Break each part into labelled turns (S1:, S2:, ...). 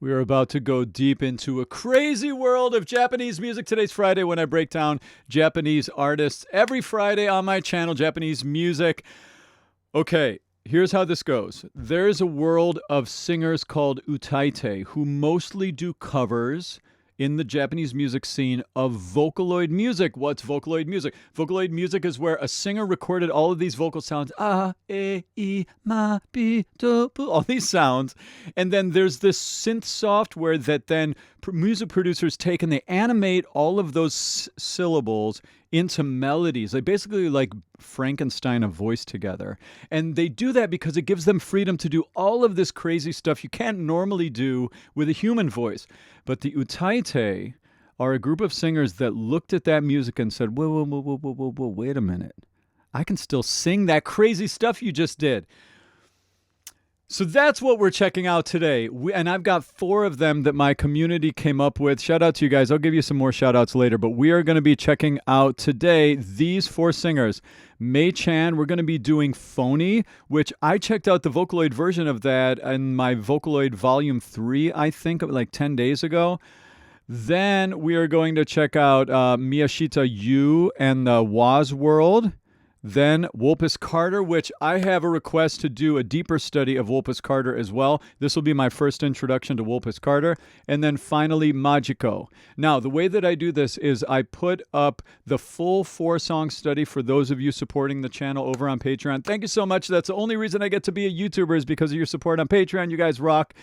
S1: We are about to go deep into a crazy world of Japanese music. Today's Friday when I break down Japanese artists. Every Friday on my channel, Japanese music. Okay, here's how this goes. There's a world of singers called Utaite who mostly do covers in the Japanese music scene of Vocaloid music. What's Vocaloid music? Vocaloid music is where a singer recorded all of these vocal sounds, all these sounds, and then there's this synth software that then music producers take and they animate all of those syllables into melodies. They basically like Frankenstein a voice together. And they do that because it gives them freedom to do all of this crazy stuff you can't normally do with a human voice. But the Utaite are a group of singers that looked at that music and said, whoa, wait a minute. I can still sing that crazy stuff you just did. So that's what we're checking out today. And I've got 4 of them that my community came up with. Shout out to you guys. I'll give you some more shout outs later. But we are going to be checking out today these 4 singers. Meychan, we're going to be doing Phony, which I checked out the Vocaloid version of that in my Vocaloid Volume 3, I think, like 10 days ago. Then we are going to check out Miyashita Yuu and the Waz World. Then Wolpis Carter, which I have a request to do a deeper study of Wolpis Carter as well. This will be my first introduction to Wolpis Carter. And then finally, Majiko. Now, the way that I do this is I put up the full 4-song study for those of you supporting the channel over on Patreon. Thank you so much. That's the only reason I get to be a YouTuber is because of your support on Patreon. You guys rock.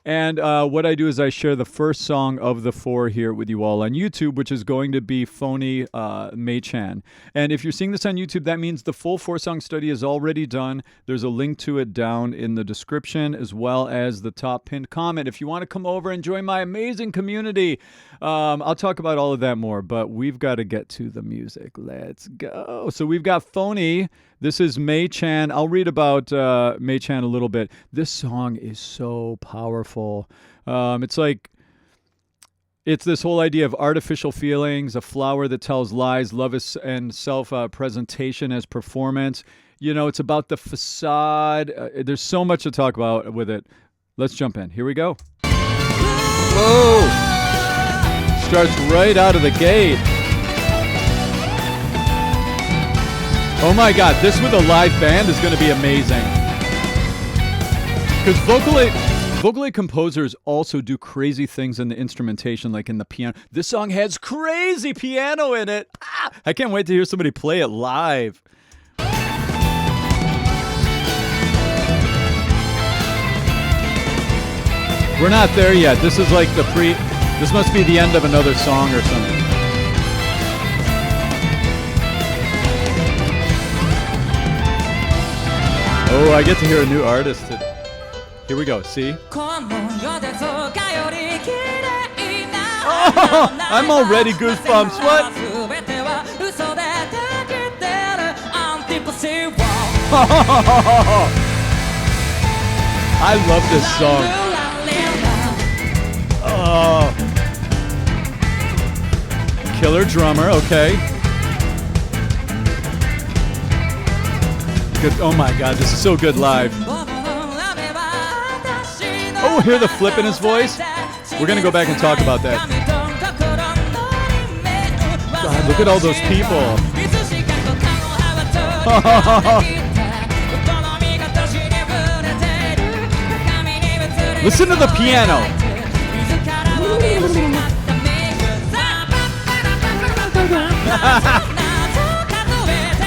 S1: And what I do is I share the first song of the 4 here with you all on YouTube, which is going to be Phony Meychan. And if you're seeing this on YouTube, that means the full 4-song study is already done. There's a link to it down in the description as well as the top pinned comment. If you want to come over and join my amazing community, I'll talk about all of that more, but we've got to get to the music. Let's go. So we've got Phony. This is Meychan. I'll read about Meychan a little bit. This song is so powerful. It's this whole idea of artificial feelings, a flower that tells lies, love and self-presentation as performance. You know, it's about the facade. There's so much to talk about with it. Let's jump in. Here we go. Whoa! Starts right out of the gate. Oh my God, this with a live band is going to be amazing. Because Vocaloid composers also do crazy things in the instrumentation, like in the piano. This song has crazy piano in it. I can't wait to hear somebody play it live. We're not there yet. This is like this must be the end of another song or something. Oh, I get to hear a new artist today. Here we go, see? Oh, I'm already goosebumps, what? I love this song. Oh. Killer drummer, okay. Good. Oh my God, this is so good live. Oh, hear the flip in his voice? We're going to go back and talk about that. God, look at all those people. Listen to the piano.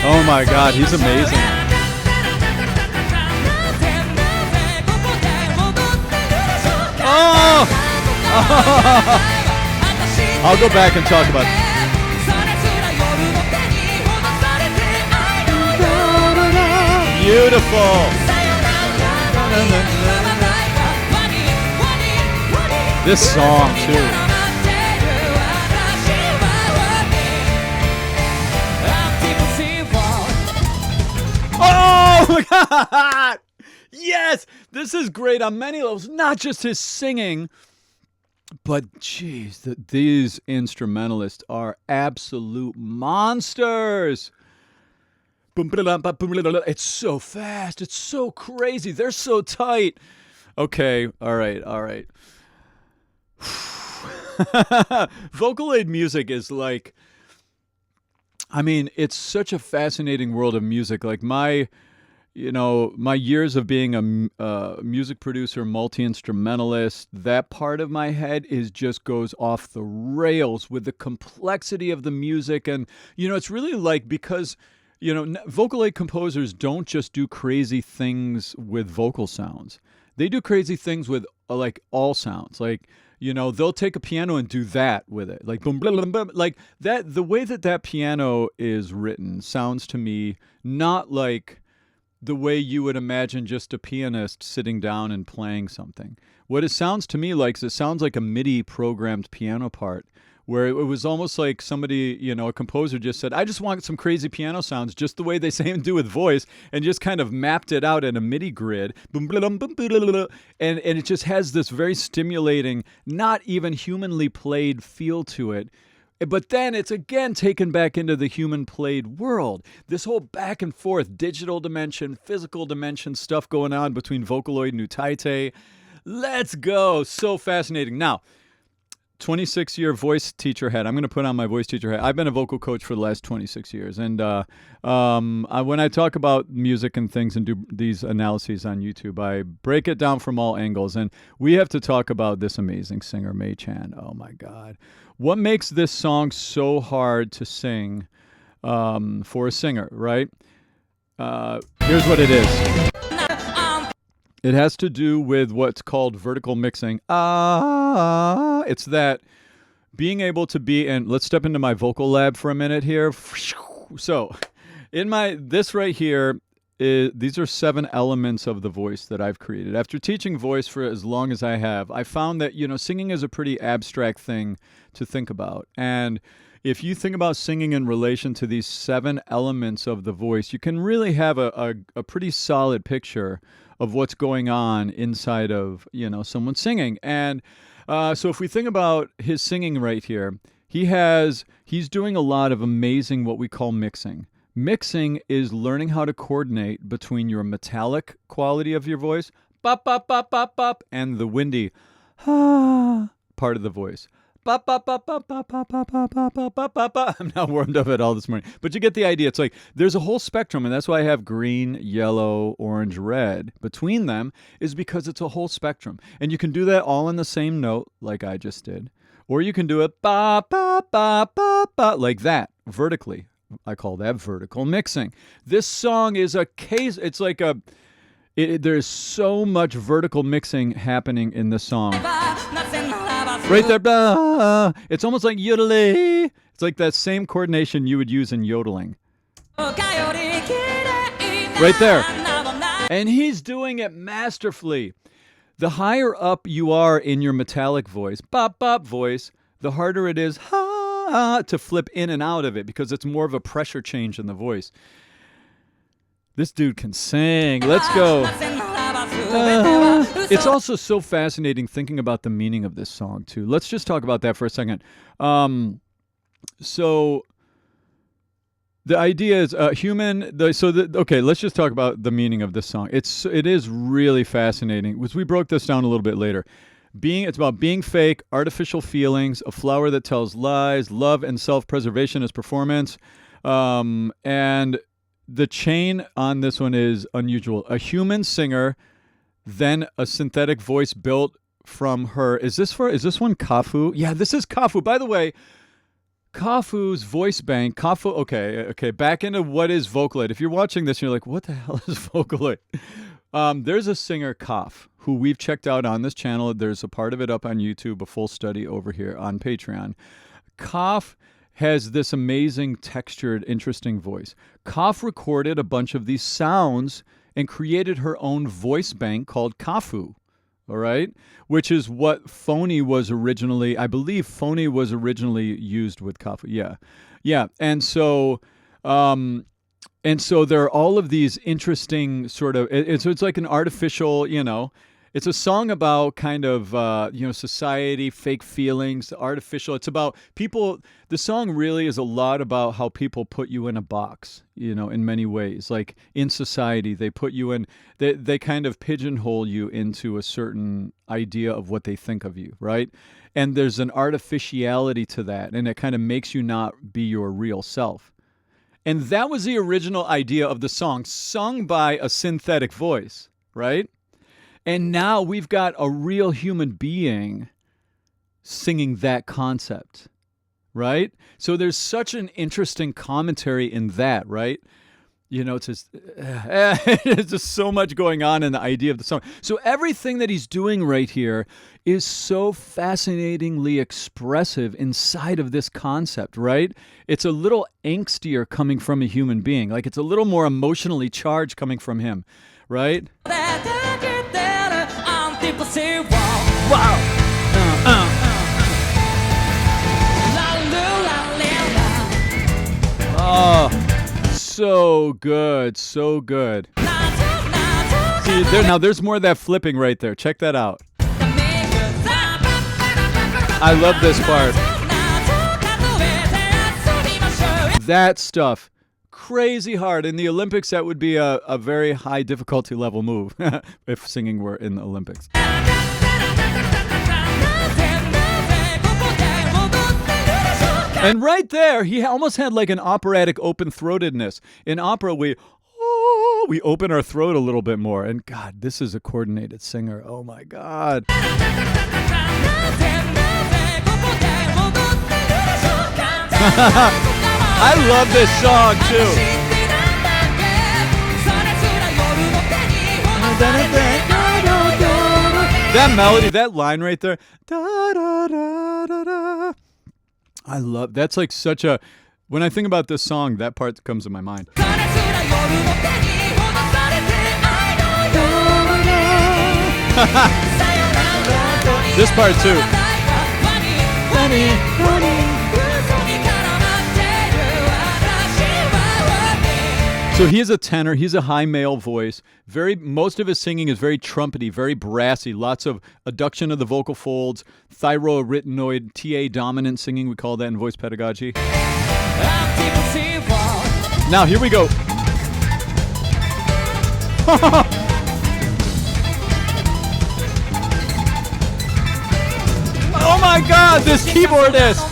S1: Oh my God, he's amazing. Oh! I'll go back and talk about it. Beautiful. This song too. Oh my God! Yes! This is great on many levels. Not just his singing, but geez, these instrumentalists are absolute monsters. It's so fast. It's so crazy. They're so tight. Okay, all right. Vocaloid music is like, I mean, it's such a fascinating world of music. Like my years of being a music producer, multi-instrumentalist, that part of my head just goes off the rails with the complexity of the music. And, it's really like, because, Vocaloid composers don't just do crazy things with vocal sounds. They do crazy things with like all sounds. Like, they'll take a piano and do that with it. Like boom, blah, blah, blah, like that. The way that piano is written sounds to me not like the way you would imagine just a pianist sitting down and playing something. What it sounds to me like is, it sounds like a MIDI programmed piano part, where it was almost like somebody, a composer just said, I just want some crazy piano sounds, just the way they say and do with voice, and just kind of mapped it out in a MIDI grid. And it just has this very stimulating, not even humanly played feel to it. But then it's again taken back into the human played world. This whole back and forth, digital dimension, physical dimension stuff going on between Vocaloid and Utaite. Let's go. So fascinating. Now, 26-year voice teacher hat. I'm going to put on my voice teacher hat. I've been a vocal coach for the last 26 years. And when I talk about music and things and do these analyses on YouTube, I break it down from all angles. And we have to talk about this amazing singer, Meychan. Oh, my God. What makes this song so hard to sing for a singer, right? Here's what it is. It has to do with what's called vertical mixing. It's that being able to be, and let's step into my vocal lab for a minute here. So, this right here, these are 7 elements of the voice that I've created. After teaching voice for as long as I have, I found that, singing is a pretty abstract thing to think about. And if you think about singing in relation to these 7 elements of the voice, you can really have a pretty solid picture of what's going on inside of, someone singing. And so if we think about his singing right here, he's doing a lot of amazing what we call mixing. Mixing is learning how to coordinate between your metallic quality of your voice, bop, bop, bop, bop, bop, and the windy part of the voice. Bop, bop, bop, bop, bop, bop, bop, bop, bop, bop, bop, bop, bop. I'm not warmed up at all this morning. But you get the idea. It's like there's a whole spectrum, and that's why I have green, yellow, orange, red. Between them is because it's a whole spectrum. And you can do that all in the same note, like I just did. Or you can do it ba, ba, ba, ba, ba, like that, vertically. I call that vertical mixing. This song is a case. It's like there's so much vertical mixing happening in this song. Right there, blah. It's almost like yodeling. It's like that same coordination you would use in yodeling. Right there. And he's doing it masterfully. The higher up you are in your metallic voice, bop, bop voice, the harder it is to flip in and out of it, because it's more of a pressure change in the voice. This dude can sing. Let's go. It's also so fascinating thinking about the meaning of this song, too. Let's just talk about that for a second. So the idea is okay, let's just talk about the meaning of this song. It is really fascinating. We broke this down a little bit later. It's about being fake, artificial feelings, a flower that tells lies, love and self-preservation as performance. And the chain on this one is unusual. A human singer, then a synthetic voice built from her. Is this one KAFU? Yeah, this is KAFU. By the way, KAFU's voice bank, KAFU, okay, back into what is Vocaloid. If you're watching this and you're like, what the hell is Vocaloid? There's a singer, KAF, who we've checked out on this channel. There's a part of it up on YouTube, a full study over here on Patreon. KAF has this amazing, textured, interesting voice. KAF recorded a bunch of these sounds and created her own voice bank called KAFU, all right? Which is what Phony was originally, I believe Phony was originally used with KAFU. Yeah. And so there are all of these interesting sort of, it's like an artificial, It's a song about kind of, society, fake feelings, artificial. It's about people. The song really is a lot about how people put you in a box, in many ways. Like in society, they put you in, they kind of pigeonhole you into a certain idea of what they think of you, right? And there's an artificiality to that, and it kind of makes you not be your real self. And that was the original idea of the song, sung by a synthetic voice, right? And now we've got a real human being singing that concept, right? So there's such an interesting commentary in that, right? It's just, there's just so much going on in the idea of the song. So everything that he's doing right here is so fascinatingly expressive inside of this concept, right? It's a little angstier coming from a human being. Like it's a little more emotionally charged coming from him, right? Wow. Oh, so good, so good. See, there's more of that flipping right there. Check that out. I love this part. That stuff, crazy hard. In the Olympics, that would be a very high difficulty level move if singing were in the Olympics. And right there, he almost had like an operatic open-throatedness. In opera, we open our throat a little bit more. And God, this is a coordinated singer. Oh my God. I love this song too. That melody, that line right there. Da, da, da, da, da. I love, that's like such a, when I think about this song, that part comes to my mind. This part too. So he is a tenor. He's a high male voice. Most of his singing is very trumpety, very brassy. Lots of adduction of the vocal folds, thyroarytenoid, TA dominant singing. We call that in voice pedagogy. Now here we go. Oh my God, this keyboardist!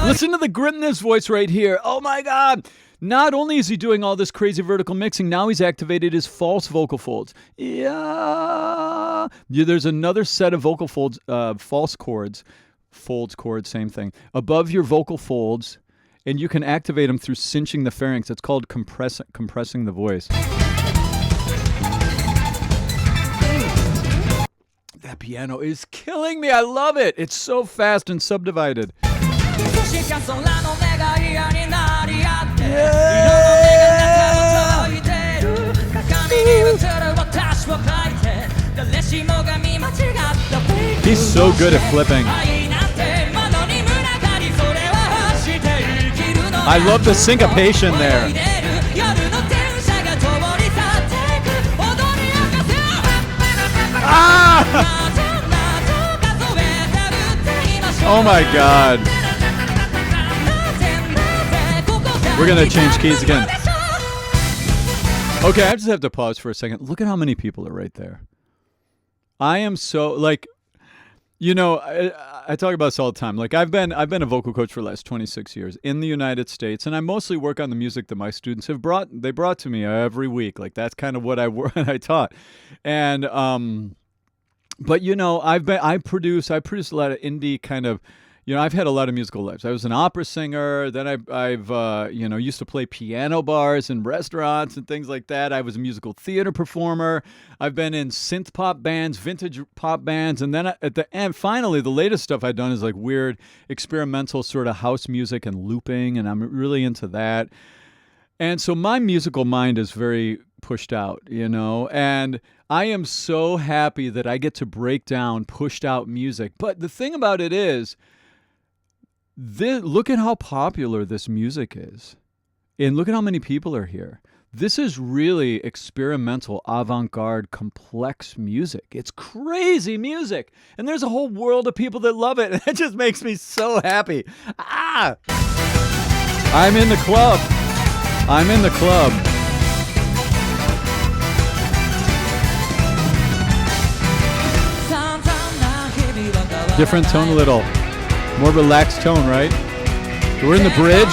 S1: Listen to the grit in his voice right here. Oh my God. Not only is he doing all this crazy vertical mixing, now he's activated his false vocal folds. Yeah. There's another set of vocal folds, false chords, folds chords, same thing, above your vocal folds, and you can activate them through cinching the pharynx. It's called compressing the voice. That piano is killing me. I love it. It's so fast and subdivided. He's so good at flipping. I love the syncopation there. Ah! Oh my God. We're going to change keys again. Okay, I just have to pause for a second. Look at how many people are right there. I am so, like, I talk about this all the time. Like, I've been a vocal coach for the last 26 years in the United States, and I mostly work on the music that my students have brought to me every week. Like, that's kind of what I taught. And but I produce a lot of indie kind of. I've had a lot of musical lives. I was an opera singer. Then I've used to play piano bars and restaurants and things like that. I was a musical theater performer. I've been in synth pop bands, vintage pop bands. And then at the end, finally, the latest stuff I've done is like weird experimental sort of house music and looping. And I'm really into that. And so my musical mind is very pushed out, and I am so happy that I get to break down pushed out music. But the thing about it is, look at how popular this music is. And look at how many people are here. This is really experimental, avant-garde, complex music. It's crazy music. And there's a whole world of people that love it. And it just makes me so happy. Ah! I'm in the club. I'm in the club. Different tone a little. More relaxed tone, right? We're in the bridge.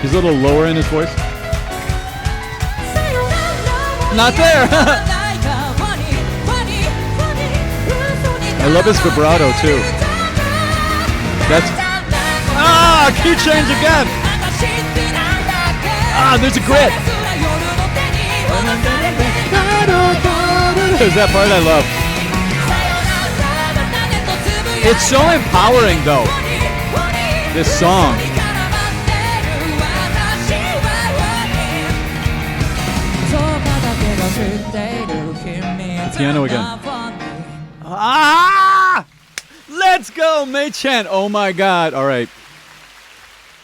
S1: He's a little lower in his voice. Not there. I love his vibrato too. That's key change again. There's a grit. There's that part I love. It's so empowering though. This song. Piano again. Let's go, Meychan. Oh my God. All right.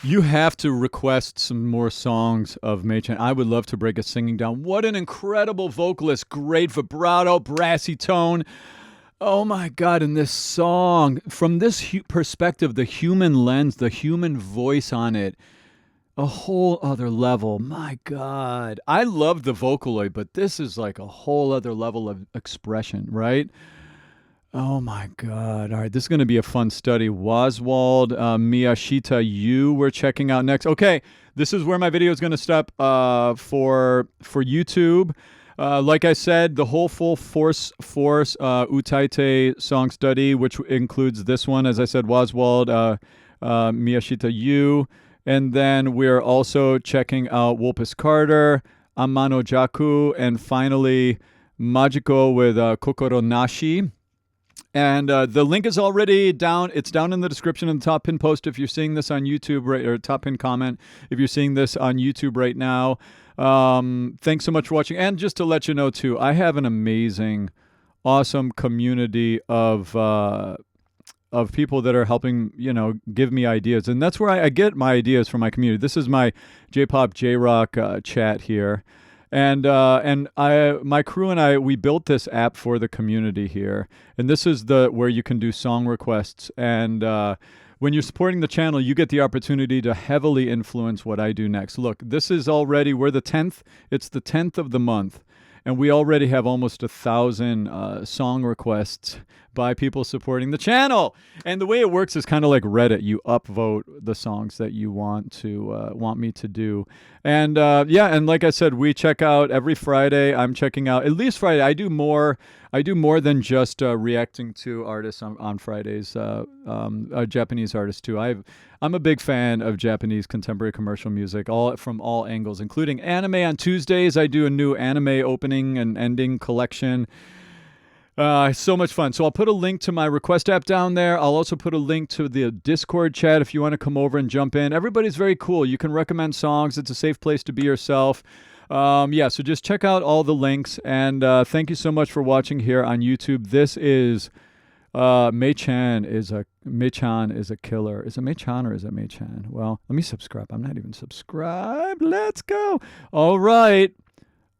S1: You have to request some more songs of Meychan. I would love to break a singing down. What an incredible vocalist. Great vibrato, brassy tone. Oh my God. And this song, from this perspective, the human lens, the human voice on it, a whole other level. My God. I love the Vocaloid, but this is like a whole other level of expression, right? Oh my God. All right, this is going to be a fun study. Oswald, Miyashita Yuu, we're checking out next. Okay, this is where my video is going to stop for YouTube. Like I said, the whole full force Utaite song study, which includes this one, as I said, Oswald, Miyashita Yuu. And then we're also checking out Wolpis Carter, Amano Jaku, and finally Majiko with Kokoro Nashi. And the link is already down. It's down in the description in the top pin post if you're seeing this on YouTube, right, or top pin comment if you're seeing this on YouTube right now. Thanks so much for watching. And just to let you know, too, I have an amazing, awesome community of people that are helping, give me ideas. And that's where I get my ideas from my community. This is my J-pop, J-rock chat here. And my crew and I, we built this app for the community here. And this is where you can do song requests. And when you're supporting the channel, you get the opportunity to heavily influence what I do next. Look, this is already, we're the 10th. It's the 10th of the month. And we already have almost 1,000 song requests by people supporting the channel. And the way it works is kind of like Reddit. You upvote the songs that you want me to do. And and like I said, we check out every Friday. I'm checking out at least Friday. I do more than just reacting to artists on Fridays, Japanese artists too. I'm a big fan of Japanese contemporary commercial music, from all angles, including anime. On Tuesdays, I do a new anime opening and ending collection. So much fun. So I'll put a link to my request app down there. I'll also put a link to the Discord chat if you want to come over and jump in. Everybody's very cool. You can recommend songs. It's a safe place to be yourself. So just check out all the links. And thank you so much for watching here on YouTube. This is Meychan is a killer. Is it Meychan or is it Meychan? Well, let me subscribe. I'm not even subscribed. Let's go. All right.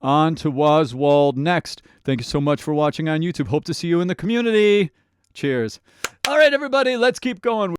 S1: On to Oswald next. Thank you so much for watching on YouTube. Hope to see you in the community. Cheers. All right, everybody, let's keep going.